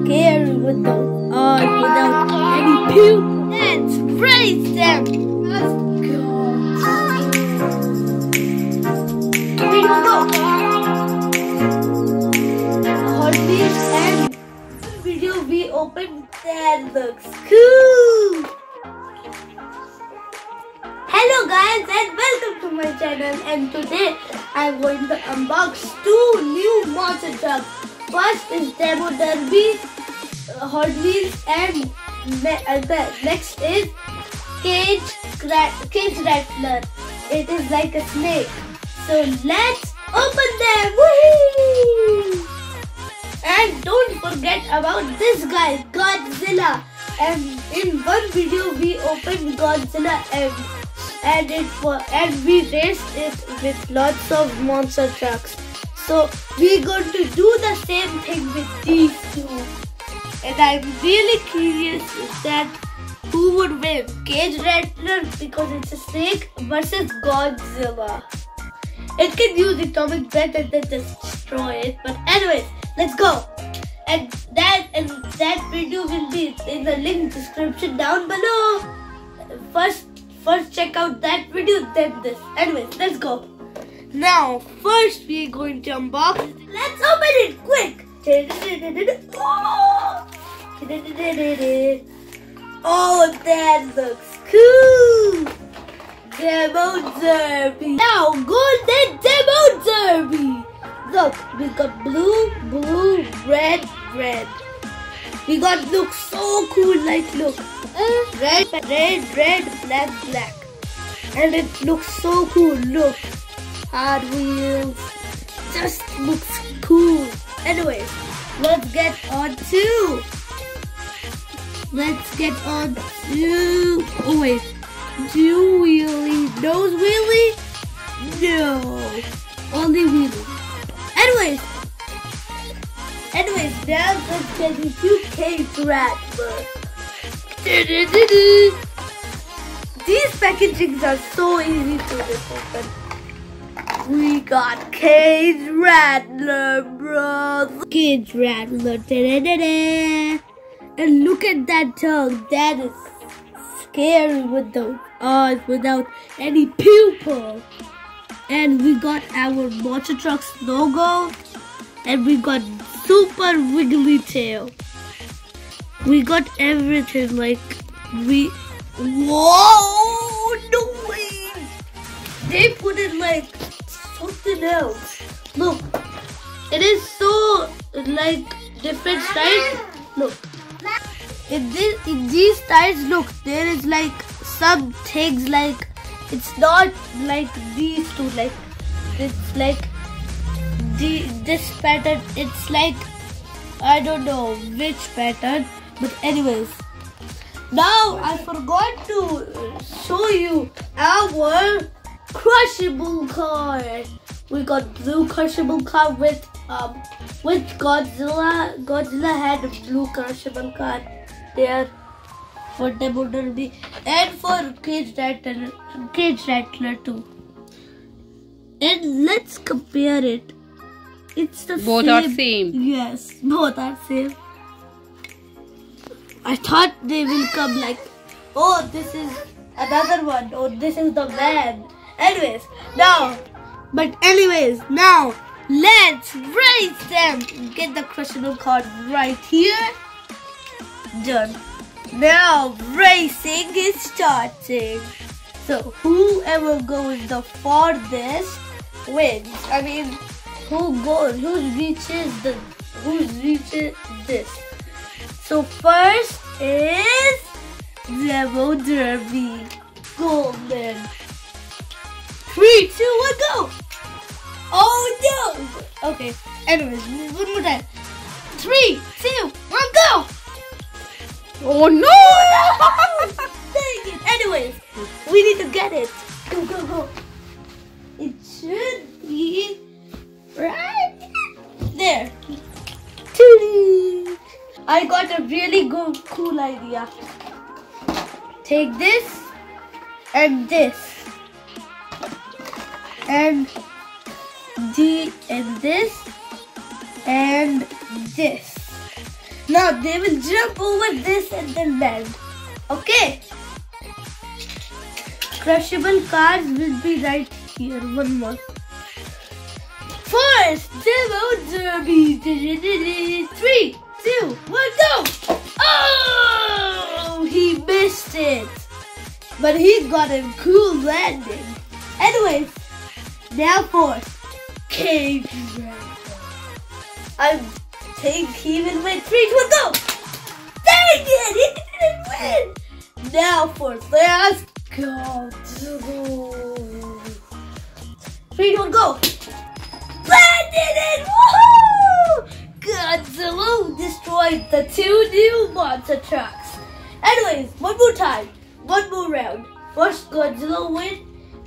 scary without any puke. Let's raise them. Let's go. We will go. Hotwheels and video we opened that looks cool. Hello guys and welcome to my channel, and today I'm going to unbox two new monster trucks. First is Demo Derby, Hotwheels, and next is Cage Rattler. It is like a snake. So let's open them! Woohoo! And don't forget about this guy, Godzilla. And in one video we opened Godzilla and we raced it with lots of monster trucks. So we're going to do the same thing with these two. And I'm really curious that who would win, Cage Rattler because it's a snake versus Godzilla. It can use atomic breath and then just destroy it. But anyways, let's go. And that video will be in the link description down below. First check out that video, then this. Anyways, let's go. Now, first we're going to unbox. Let's open it quick. Oh, that looks cool. Demo Derby. Now, golden Demo Derby. Look, we got blue, red. We got look so cool, like look. Red, black. And it looks so cool, look. Hotwheels. Just looks cool. Anyways, let's get on to. Oh wait. Do wheelie. Nose wheelie? No. Only wheelie. Anyways, now let's get into Cage Rattler. These packagings are so easy to open. We got Cage Rattler, bro. Cage Rattler. And look at that tongue. That is scary without any pupil. And we got our monster trucks logo. And we got super wiggly tail. We got everything like whoa, no way! They put it like something else. Look, it is so like different styles. Look, in these styles, look, there is like some things like it's not like these two. Like it's like this pattern. It's like I don't know which pattern. But anyways, now I forgot to show you our crushable car. We got blue crushable car with Godzilla. Godzilla had a blue crushable car there for Demo Derby and for Cage Rattler too. And let's compare it. It's the both same. Are same. Yes, both are same. I thought they will come like, oh, this is another one. Oh, this is the man. Anyways, now let's race them. Get the crushable card right here. Done. Now racing is starting. So whoever goes the farthest wins. I mean, who reaches this. So first is Demo Derby. Golden. 3, 2, 1, go! Oh no! Okay, anyways, one more time. 3, 2, 1, go! Oh no! Dang it! Anyways, we need to get it. Go. It should be right there. I got a really cool idea. Take this and this and this and this. Now they will jump over this and then land. Okay. Crushable cars will be right here. One more. First, demo derby. 3, 2, 1, go! Oh, he missed it. But he got a cool landing. Anyways, now for cave dragon. I think he will win. 3, 2, 1, go! Dang it! He didn't win. Now for last Godzilla. 3, 2, 1, go! Landed it! Woohoo! Godzilla destroyed the 2 new monster trucks. Anyways, one more time. One more round. First Godzilla win.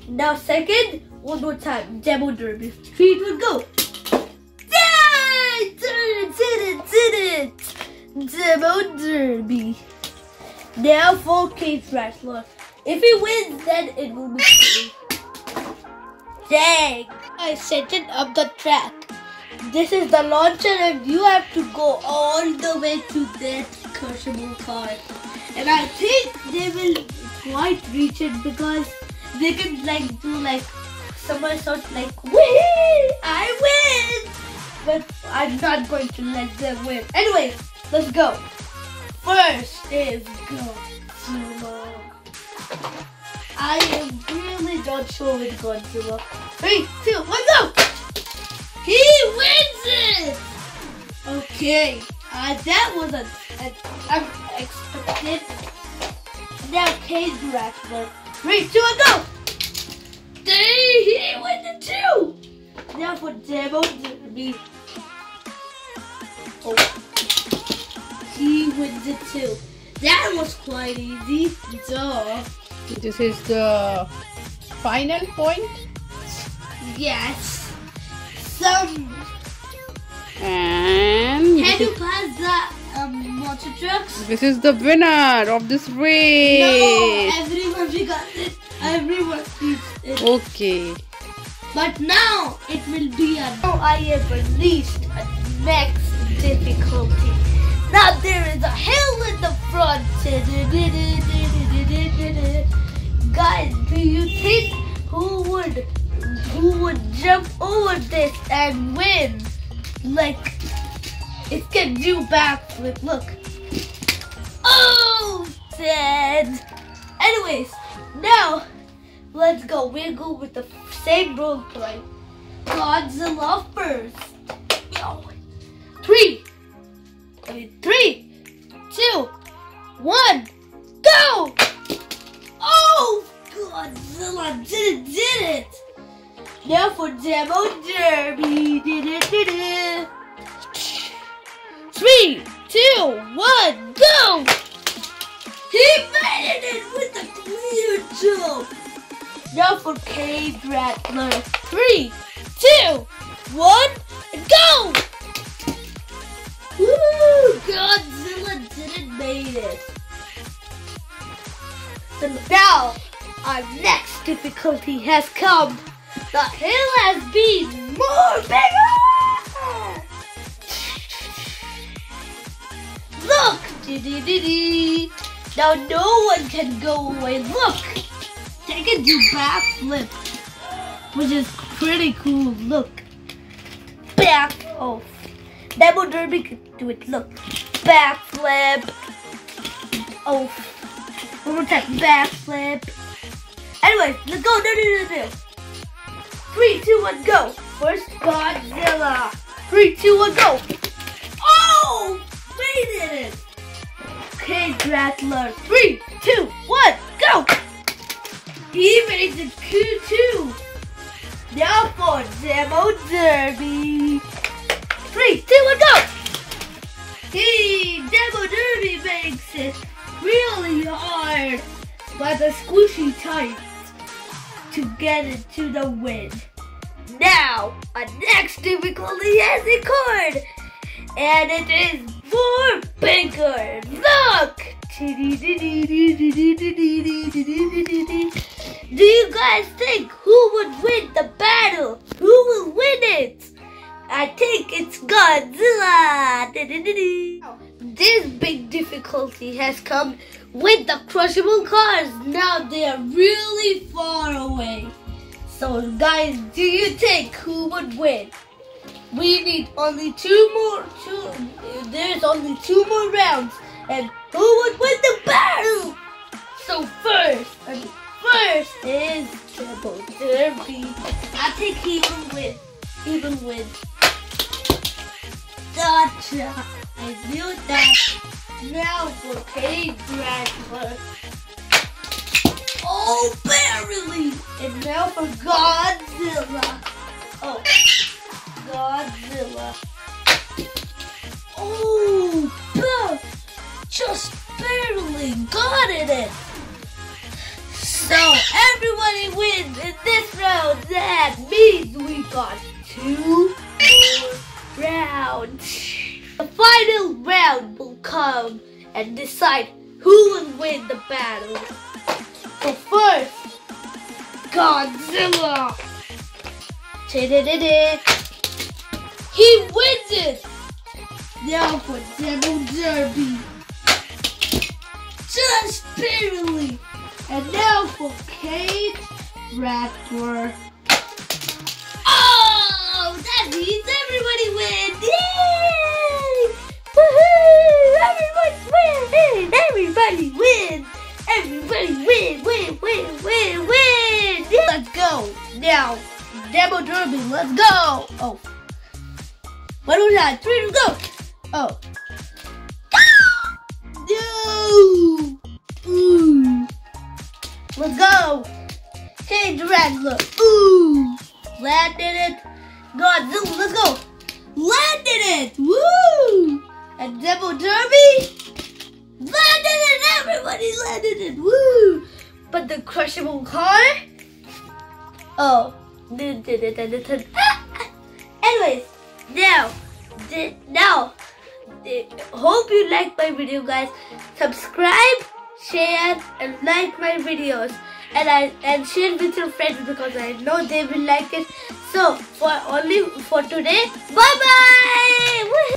Now second. One more time. Demo derby. 3, 2, 1, go. Yay! Did it! Demo derby. Now for Cave Wrestler. If he wins, then it will be free. Dang! I set it up the track. This is the launcher and you have to go all the way to that crushable car. And I think they will quite reach it because they can do somersault whee! I win! But I'm not going to let them win. Anyway, let's go. First is Godzilla. I am really not sure with Godzilla. 3, 2, 1, go! He wins it! Okay, that was unexpected. Now Cage Wrestler. 3, 2, 1, go! He wins it too! Now for Demo Derby. Oh, he wins it too. That was quite easy. Duh. This is the final point. Yes. And Can you pass the monster trucks? this is the winner of this race. No, everyone got it. Everyone reached it. Okay. But now it will be now I have released a next difficulty. Now there is a hill in the front. Guys, do you think who would jump over this and win? Like, it can do backflip. Look. Oh, dead. Anyways, now let's go. We'll go with the same role play. Godzilla first. 3, 2, 1, go! Oh, Godzilla did it! Now for Demo Derby. 3, 2, 1, go! He made it with a clear jump. Now for Cage Rattler. 3, 2, 1, go! Woo! Godzilla didn't make it. So now our next difficulty has come. The hill has been more bigger. Look! Now no one can go away. Look! They can do backflip, which is pretty cool. Look. Back. Oh. Demo Derby can do it. Look. Backflip. Oh. One more time. Backflip. Anyway, let's go. No. 3, 2, 1, go. First Godzilla. 3, 2, 1, go. Oh! Made it. Cage Rattler. 3, 2, 1, go. He made it too. Now for Demo Derby. 3, 2, 1, go. Demo Derby makes it really hard by the squishy type to get it to the win. Now, our next difficulty has occurred, and it is more bigger. Look! Do you guys think who would win the battle? Who will win it? I think it's Godzilla. This big difficulty has come with the crushable cars. Now they are really far away. So guys, do you think who would win? We need only there's only 2 more rounds. And who would win the battle? So first is Double Derby. I think he will win. He will win. Gotcha. I knew that. Now for Cage Wrestler. Oh, barely. And now for Godzilla. Oh, Godzilla. Oh, just barely got it. So everybody wins in this round. That means we got 2 more rounds. The final round will come and decide who will win the battle. So first, Godzilla. He wins it. Now for Double Derby. Just barely. And now for Cage Wrestler. Oh, that means everybody wins! Yay! Woohoo! Everybody wins! Everybody wins! Everybody win! Let's go! Now, Double Derby, let's go! Oh. What was that? 3 to go! Oh. No! Ooh. Let's go! Cage Wrestler. Ooh! Landed it. Godzilla, let's go! Landed it! Woo! And Double Derby. Landed it! Everybody landed it! Woo! But the crushable car? Oh. Anyways, now, hope you liked my video, guys. Subscribe, share, and like my videos, and share with your friends because I know they will like it. So for today, bye bye.